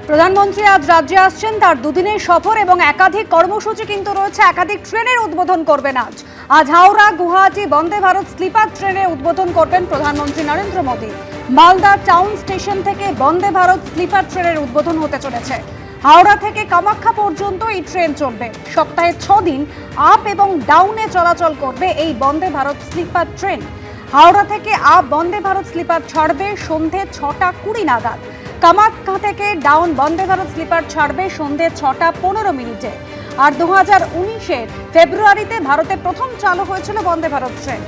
প্রধানমন্ত্রী আজ রাজ্যে আসছেন, তার দুদিনের সফর এবং একাধিক কর্মসূচি কিন্তু রয়েছে। একাধিক ট্রেনের উদ্বোধন করবেন আজ হাওড়া গুয়াহাটি বন্দে ভারত স্লিপার ট্রেনের উদ্বোধন করবেন প্রধানমন্ত্রী নরেন্দ্র মোদী। মালদা টাউন স্টেশন থেকে বন্দে ভারত স্লিপার ট্রেনের উদ্বোধন হতে চলেছে। হাওড়া থেকে কামাখ্যা পর্যন্ত এই ট্রেন চলবে। সপ্তাহে 6 দিন আপ এবং ডাউনে চলাচল করবে এই বন্দে ভারত স্লিপার ট্রেন। হাওড়া থেকে আপ বন্দে ভারত স্লিপার ছাড়বে সন্ধে 6টা 20 নাগাদ। কামাখ্যা থেকে ডাউন বন্দে ভারত স্লিপার ছাড়বে সন্ধে 6টা 15 মিনিটে। আর 2019-এর ফেব্রুয়ারিতে ভারতে প্রথম চালু হয়েছিল বন্দে ভারত ট্রেন।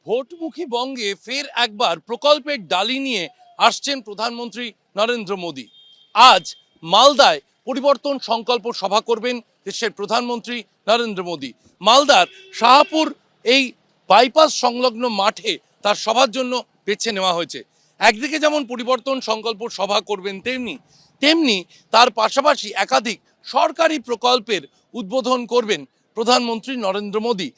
ভোটমুখী বঙ্গে ফের একবার প্রকল্পের ডালি নিয়ে আসছেন প্রধানমন্ত্রী নরেন্দ্র মোদী। আজ মালদায় পরিবর্তন সংকল্প সভা করবেন দেশের প্রধানমন্ত্রী নরেন্দ্র মোদী। মালদার শাহপুর এই বাইপাস সংলগ্ন মাঠে তার সভার জন্য বেছে নেওয়া হয়েছে। একদিকে যেমন পরিবর্তন সংকল্প সভা করবেন, তেমনি তার পাশাপাশি একাধিক সরকারি প্রকল্পের উদ্বোধন করবেন প্রধানমন্ত্রী নরেন্দ্র মোদী।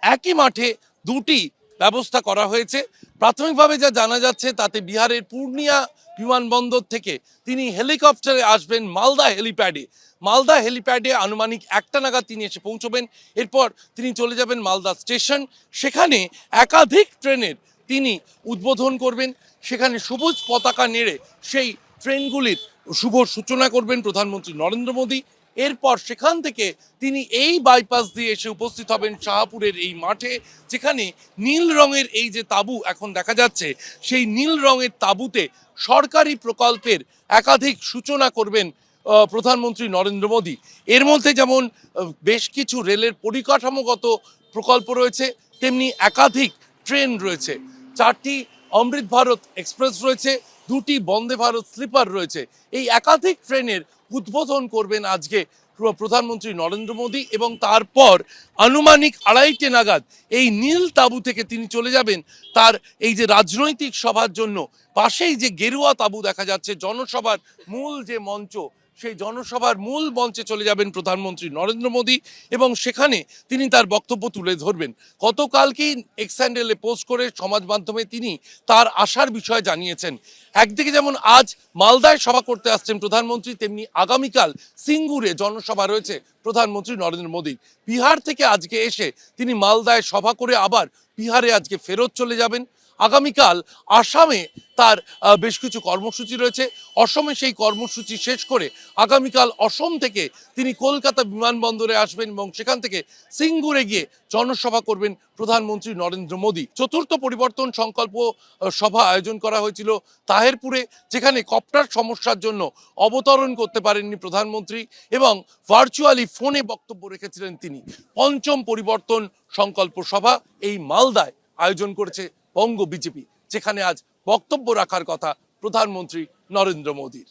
একই মাঠে দুটি ব্যবস্থা করা হয়েছে। প্রাথমিকভাবে যা জানা যাচ্ছে তাতে বিহারের পূর্ণিয়া বিমানবন্দর থেকে তিনি হেলিকপ্টারে আসবেন মালদা হেলিপ্যাডে আনুমানিক 1টা নাগাদ তিনি এসে পৌঁছবেন। এরপর তিনি চলে যাবেন মালদা স্টেশন। সেখানে একাধিক ট্রেনের তিনি উদ্বোধন করবেন। সেখানে সবুজ পতাকা নেড়ে সেই ট্রেনগুলির শুভ সূচনা করবেন প্রধানমন্ত্রী নরেন্দ্র মোদী। এরপর সেখান থেকে তিনি এই বাইপাস দিয়ে এসে উপস্থিত হবেন শাহপুরের এই মাঠে, যেখানে নীল রঙের এই যে তাঁবু এখন দেখা যাচ্ছে, সেই নীল রঙের তাঁবুতে সরকারি প্রকল্পের একাধিক সূচনা করবেন প্রধানমন্ত্রী নরেন্দ্র মোদী। এর মধ্যে যেমন বেশ কিছু রেলের পরিকাঠামোগত প্রকল্প রয়েছে, তেমনি একাধিক ট্রেন রয়েছে। 4টি অমৃত ভারত এক্সপ্রেস রয়েছে, 2টি বন্দে ভারত স্লিপার রয়েছে। এই একাধিক ট্রেনের উদ্বোধন করবেন আজকে প্রধানমন্ত্রী নরেন্দ্র মোদী এবং তারপর আনুমানিক 2:30টে নাগাদ এই নীল তাঁবু থেকে তিনি চলে যাবেন তার এই যে রাজনৈতিক সভার জন্য। পাশেই যে গেরুয়া তাঁবু দেখা যাচ্ছে, জনসভার মূল যে মঞ্চ, সেই জনসভার মূল মঞ্চে চলে যাবেন প্রধানমন্ত্রী নরেন্দ্র মোদী এবং সেখানে তিনি তার বক্তব্য তুলে ধরবেন। গতকালকেই এক্স হ্যান্ডেলে পোস্ট করে সমাজ মাধ্যমে তিনি তার আশার বিষয় জানিয়েছেন। একদিকে যেমন আজ মালদায় সভা করতে আসছেন প্রধানমন্ত্রী, তেমনি আগামীকাল সিঙ্গুরে জনসভা রয়েছে প্রধানমন্ত্রী নরেন্দ্র মোদীর। বিহার থেকে আজকে এসে তিনি মালদায় সভা করে আবার বিহারে আজকে ফেরত চলে যাবেন। আগামীকাল আসামে তার বেশ কিছু কর্মসূচি রয়েছে। অসমে সেই কর্মসূচি শেষ করে আগামীকাল অসম থেকে তিনি কলকাতা বিমানবন্দরে আসবেন এবং সেখান থেকে সিঙ্গুরে গিয়ে জনসভা করবেন প্রধানমন্ত্রী নরেন্দ্র মোদী। চতুর্থ পরিবর্তন সংকল্প সভা আয়োজন করা হয়েছিল তাহেরপুরে, যেখানে কপ্টার সমস্যার জন্য অবতরণ করতে পারেননি প্রধানমন্ত্রী এবং ভার্চুয়ালি ফোনে বক্তব্য রেখেছিলেন তিনি। পঞ্চম পরিবর্তন সংকল্প সভা এই মালদায় আয়োজন করেছে বঙ্গ বিজেপি, যেখানে আজ বক্তব্য রাখার কথা প্রধানমন্ত্রী নরেন্দ্র মোদীর।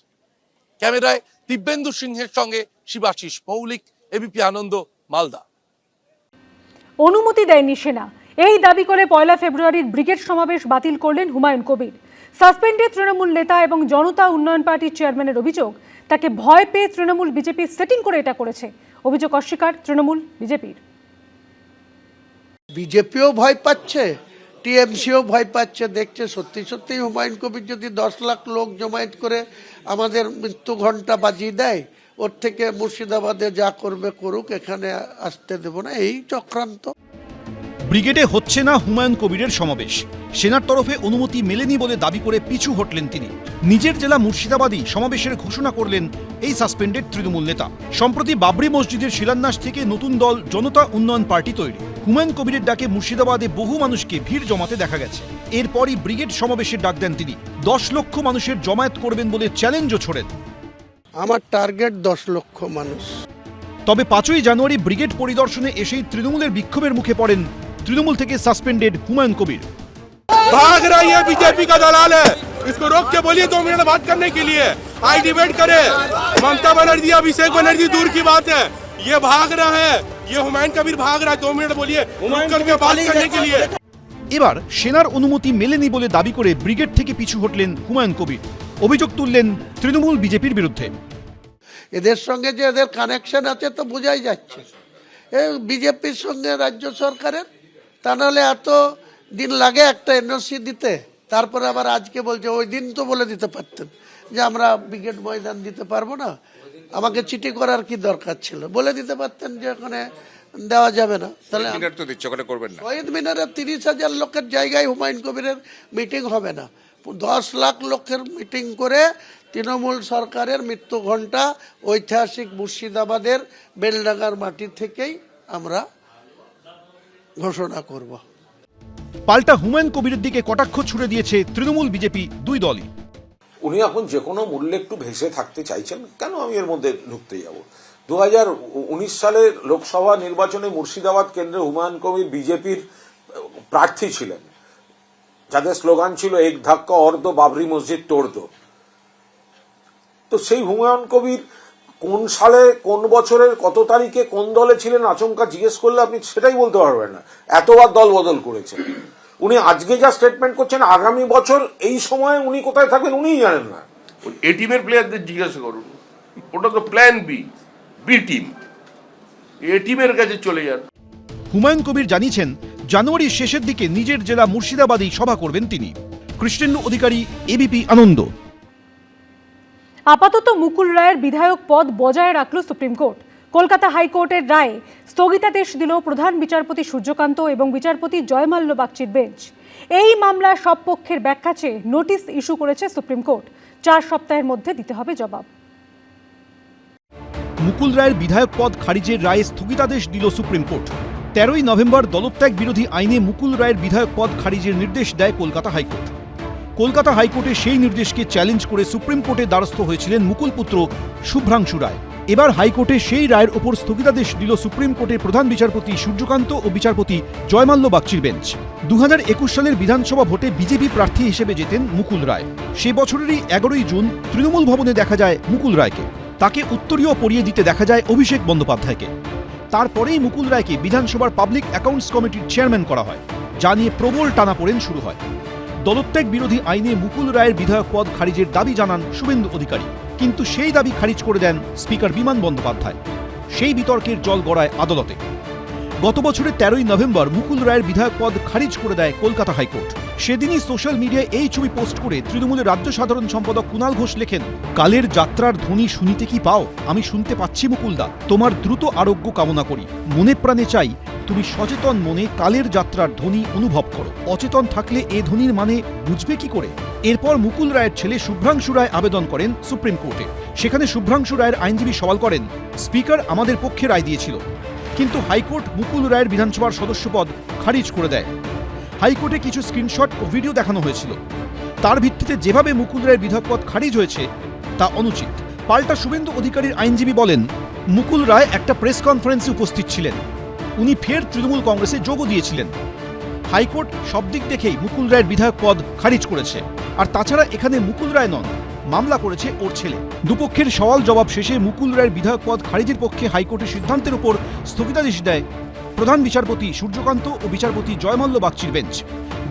ক্যামেরায় দিব্যেন্দু সিংহের সঙ্গে শিবাশিস মৌলিক, এবিপি আনন্দ, মালদা। অনুমতি দেয়নি সেনা, এই দাবি করে 1 ফেব্রুয়ারির ব্রিগেড সমাবেশ বাতিল করলেন হুমায়ুন কবির। সাসপেন্ডেড তৃণমূল নেতা এবং জনতা উন্নয়ন পার্টির চেয়ারম্যানের অভিযোগ, তাকে ভয় পেয়ে তৃণমূল বিজেপি সেটিং করে এটা করেছে। অভিযোগ অস্বীকার তৃণমূল বিজেপির। বিজেপিও ভয় পাচ্ছে, টিএমসিও ভয় পাচ্ছে। দেখছে সত্যি হুমায়ুন কবির যদি 10 লাখ লোক জমায়েত করে আমাদের মৃত্যু ঘণ্টা বাজিয়ে দেয়, ওর থেকে মুর্শিদাবাদে যা করবে করুক, এখানে আসতে দেব না, এই চক্রান্ত। ব্রিগেডে হচ্ছে না হুমায়ুন কবিরের সমাবেশ। সেনার তরফে অনুমতি মেলেনি বলে দাবি করে পিছু হটলেন তিনি। নিজের জেলা মুর্শিদাবাদই সমাবেশের ঘোষণা করলেন এই সাসপেন্ডেড তৃণমূল নেতা। সম্প্রতি বাবরি মসজিদের শিলান্যাস থেকে নতুন দল জনতা উন্নয়ন পার্টি তৈরি। হুমায়ুন কবিরের ডাকে মুর্শিদাবাদে বহু মানুষকে ভিড় জমাতে দেখা গেছে। এরপরই ব্রিগেড সমাবেশের ডাক দেন তিনি। 10 লক্ষ মানুষের জমায়েত করবেন বলে চ্যালেঞ্জও ছোড়েন। আমার টার্গেট 10 লক্ষ মানুষ। তবে 5ই জানুয়ারি ব্রিগেড পরিদর্শনে এসেই তৃণমূলের বিক্ষোভের মুখে পড়েন তৃণমूल থেকে সাসপেন্ডেড হুমায়ুন কবির। भाग रहा है, बीजेपी का दलाल है, इसको रोक के बोलिए 2 मिनट बात करने के लिए। आई डिबेट करे, ममता बनर्जी अभिषेक बनर्जी दूर की बात है, ये भाग रहा है, ये हुमायूं कबीर भाग रहा है। 2 मिनट बोलिए करके बात करने के लिए। এবার সেনার অনুমতি মেলেনি বলে দাবি করে ব্রিগেড থেকে পিছু হটলেন হুমায়ুন কবির। অভিযোগ তুললেন তৃণমূল বিজেপির বিরুদ্ধে। এদের সঙ্গে যে এদের কানেকশন আছে তো বোঝাই যাচ্ছে। এই বিজেপির সঙ্গে রাজ্য সরকারের তা নাহলে এত দিন লাগে একটা এনওসি দিতে, তারপরে আবার আজকে বলছে ওই দিন তো বলে দিতে পারতেন যে আমরা ব্রিগেড ময়দান দিতে পারবো না, আমাকে চিঠি করার কি দরকার ছিল, বলে দিতে পারতেন যে ওখানে দেওয়া যাবে না। তাহলে মিনার তো দিচ্ছে, ওখানে করবেন না। শহীদ মিনারে 30,000 লোকের জায়গায় হুমায়ুন কবিরের মিটিং হবে না, 10 লাখ লোকের মিটিং করে তৃণমূল সরকারের মৃত্যু ঘণ্টা ঐতিহাসিক মুর্শিদাবাদের বেলডাঙ্গার মাটি থেকেই আমরা ঘোষণা করব। পাল্টা হুমায়ুন কবিরের দিকে কটাক্ষ ছুড়ে দিয়েছে তৃণমূল বিজেপি দুই দলই। উনি এখন যে কোনো মূল্যে একটু ভেসে থাকতে চাইছেন, কেন আমি এর মধ্যে ঢুকতে যাব। 2019 সালের লোকসভা নির্বাচনে মুর্শিদাবাদ কেন্দ্রে হুমায়ুন কবির বিজেপির প্রার্থী ছিলেন, যাদের স্লোগান ছিল এক ধাক্কা অর্ধ বাবরি মসজিদ তোড় দো। তো সেই হুমায়ুন কবির কোন সালে, কোন বছরের কত তারিখে কোন দলে ছিলেন আচমকা জিজ্ঞেস করলে আপনি সেটাই বলতে পারবেন না। এতবার দল বদল করেছেন উনি। আজকে যা স্টেটমেন্ট করছেন, আগামী বছর এই সময়ে উনি কোথায় থাকবেন উনিই জানেন না। এ টিমের প্লেয়ারদের জিজ্ঞাসা করুন, ওটা তো প্ল্যান বি টিম, এ টিমের কাছে চলে যান। হুমায়ুন কবির জানিয়েছেন জানুয়ারির শেষের দিকে নিজের জেলা মুর্শিদাবাদেই সভা করবেন তিনি। কৃষ্ণেন্দু অধিকারী, এবিপি আনন্দ। আপাতত মুকুল রায়ের বিধায়ক পদ বজায় রাখল সুপ্রিম কোর্ট। কলকাতা হাইকোর্টের রায়ে স্থগিতাদেশ দিল প্রধান বিচারপতি সূর্যকান্ত এবং বিচারপতি জয়মাল্য বাগচির বেঞ্চ। এই মামলার সব পক্ষের ব্যাখ্যা চেয়ে নোটিশ ইস্যু করেছে সুপ্রিম কোর্ট। 4 সপ্তাহের মধ্যে দিতে হবে জবাব। মুকুল রায়ের বিধায়ক পদ খারিজের রায়ে স্থগিতাদেশ দিল সুপ্রিম কোর্ট। 13ই নভেম্বর দলত্যাগ বিরোধী আইনে মুকুল রায়ের বিধায়ক পদ খারিজের নির্দেশ দেয় কলকাতা হাইকোর্ট। কলকাতা হাইকোর্টে সেই নির্দেশকে চ্যালেঞ্জ করে সুপ্রিম কোর্টে দ্বারস্থ হয়েছিলেন মুকুল পুত্র শুভ্রাংশু রায়। এবার হাইকোর্টে সেই রায়ের ওপর স্থগিতাদেশ দিল সুপ্রিম কোর্টের প্রধান বিচারপতি সূর্যকান্ত ও বিচারপতি জয়মাল্য বাগচির বেঞ্চ। 2021 সালের বিধানসভা ভোটে বিজেপি প্রার্থী হিসেবে জেতেন মুকুল রায়। সে বছরেরই 11ই জুন তৃণমূল ভবনে দেখা যায় মুকুল রায়কে। তাকে উত্তরীয় পরিয়ে দিতে দেখা যায় অভিষেক বন্দ্যোপাধ্যায়কে। তারপরেই মুকুল রায়কে বিধানসভার পাবলিক অ্যাকাউন্টস কমিটির চেয়ারম্যান করা হয়, যা নিয়ে প্রবল টানাপোড়েন শুরু হয়। দলত্যাগ বিরোধী আইনে মুকুল রায়ের বিধায়ক পদ খারিজের দাবি জানান শুভেন্দু অধিকারী, কিন্তু সেই দাবি খারিজ করে দেন স্পিকার বিমান বন্দ্যোপাধ্যায়। সেই বিতর্কের জল গড়ায় আদালতে। গত বছরের 13ই নভেম্বর মুকুল রায়ের বিধায়ক পদ খারিজ করে দেয় কলকাতা হাইকোর্ট। সেদিনই সোশ্যাল মিডিয়ায় এই ছবি পোস্ট করে তৃণমূলের রাজ্য সাধারণ সম্পাদক কুণাল ঘোষ লেখেন, কালের যাত্রার ধ্বনি শুনিতে কি পাও? আমি শুনতে পাচ্ছি মুকুলদা, তোমার দ্রুত আরোগ্য কামনা করি। মনে প্রাণে চাই তুমি সচেতন মনে কালের যাত্রার ধ্বনি অনুভব করো। অচেতন থাকলে এ ধ্বনির মানে বুঝবে কি করে? এরপর মুকুল রায়ের ছেলে শুভ্রাংশু রায় আবেদন করেন সুপ্রিম কোর্টে। সেখানে শুভ্রাংশু রায়ের আইনজীবী সওয়াল করেন, স্পিকার আমাদের পক্ষে রায় দিয়েছিল, কিন্তু হাইকোর্ট মুকুল রায়ের বিধানসভার সদস্যপদ খারিজ করে দেয়। হাইকোর্টে কিছু স্ক্রিনশট ও ভিডিও দেখানো হয়েছিল। তার ভিত্তিতে যেভাবে মুকুল রায়ের বিধায়ক পদ খারিজ হয়েছে তা অনুচিত। পাল্টা শুভেন্দু অধিকারীর আইনজীবী বলেন, মুকুল রায় একটা প্রেস কনফারেন্সে উপস্থিত ছিলেন। উনি ফের তৃণমূল কংগ্রেসে যোগও দিয়েছিলেন। হাইকোর্ট সব দিক দেখেই মুকুল রায়ের বিধায়ক পদ খারিজ করেছে। আর তাছাড়া এখানে মুকুল রায় নন, মামলা করেছে ওর ছেলে। দুপক্ষের সওয়াল জবাব শেষে মুকুল রায়ের বিধায়ক পদ খারিজের পক্ষে হাইকোর্টের সিদ্ধান্তের উপর স্থগিতাদেশ দেয় প্রধান বিচারপতি সূর্যকান্ত ও বিচারপতি জয়মাল্য বাগচির বেঞ্চ।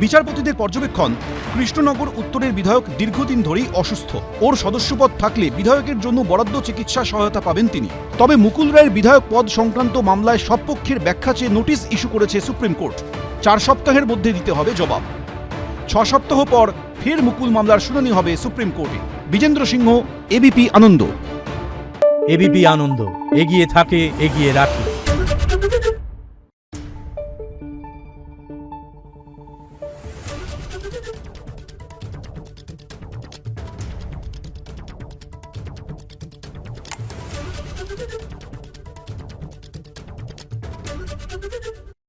বিচারপতিদের পর্যবেক্ষণ, কৃষ্ণনগর উত্তরের বিধায়ক দীর্ঘদিন ধরেই অসুস্থ। ওর সদস্যপদ থাকলে বিধায়কের জন্য বরাদ্দ চিকিৎসা সহায়তা পাবেন তিনি। তবে মুকুল রায়ের বিধায়ক পদ সংক্রান্ত মামলায় সব পক্ষের ব্যাখ্যা চেয়ে নোটিশ ইস্যু করেছে সুপ্রিম কোর্ট। 4 সপ্তাহের মধ্যে দিতে হবে জবাব। 6 সপ্তাহ পর ফের মুকুল মামলার শুনানি হবে সুপ্রিম কোর্টে। বিজেন্দ্র সিংহ, এবিপি আনন্দ। এবিপি আনন্দ, এগিয়ে থাকে, এগিয়ে রাখে।